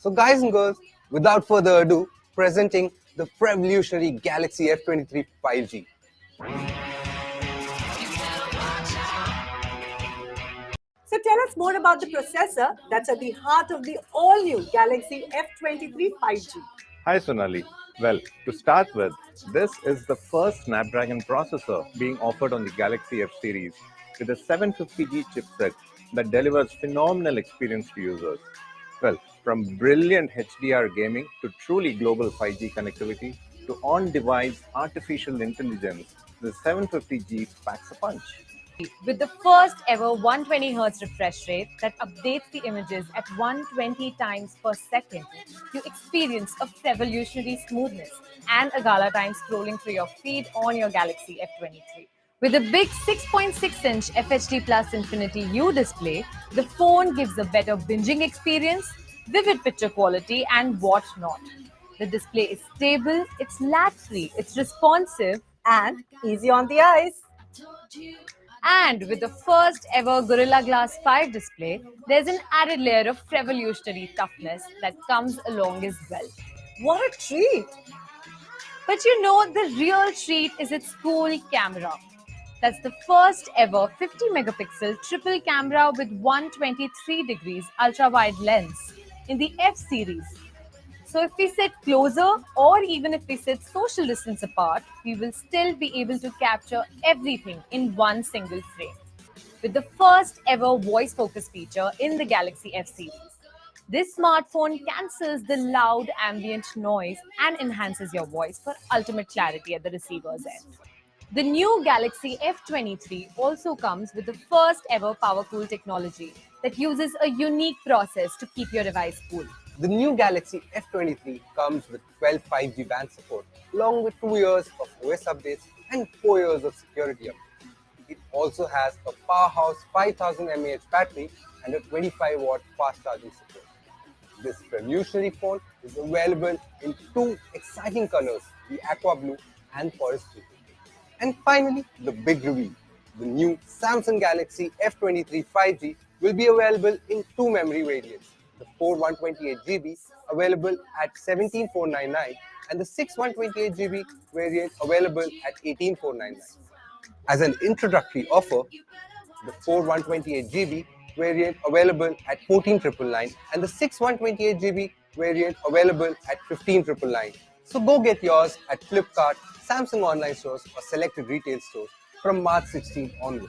So guys and girls, without further ado, presenting the revolutionary Galaxy F23 5G. So tell us more about the processor that's at the heart of the all-new Galaxy F23 5G. Hi Sonali. Well, to start with, this is the first Snapdragon processor being offered on the Galaxy F series with a 750G chipset that delivers phenomenal experience to users. Well, from brilliant HDR gaming to truly global 5G connectivity to on-device artificial intelligence, the 750G packs a punch. With the first ever 120 Hz refresh rate that updates the images at 120 times per second, you experience a revolutionary smoothness and a gala time scrolling through your feed on your Galaxy F23. With a big 6.6-inch FHD Plus Infinity U display, the phone gives a better binging experience, vivid picture quality, and whatnot. The display is stable, it's lag-free, it's responsive, And easy on the eyes. and with the first ever Gorilla Glass 5 display, there's an added layer of revolutionary toughness that comes along as well. What a treat! But you know, the real treat is its cool camera. That's the first ever 50 megapixel triple camera with 123 degrees ultra wide lens in the F series. So if we sit closer or even if we sit social distance apart, we will still be able to capture everything in one single frame. With the first ever voice focus feature in the Galaxy F series. This smartphone cancels the loud ambient noise and enhances your voice for ultimate clarity at the receiver's end. The new Galaxy F23 also comes with the first ever power cool technology that uses a unique process to keep your device cool. The new Galaxy F23 comes with 12 5G band support, along with 2 years of OS updates and 4 years of security updates. It also has a powerhouse 5000 mAh battery and a 25-watt fast charging support. This revolutionary phone is available in 2 exciting colors, the aqua blue and forest blue. And finally, the big reveal. The new Samsung Galaxy F23 5G will be available in 2 memory variants. The 4128GB available at 17499 and the 6128GB variant available at 18499. As an introductory offer, the 4128GB variant available at 14999 and the 6128GB variant available at 15999. So go get yours at Flipkart, Samsung online stores or selected retail stores from March 16 onwards.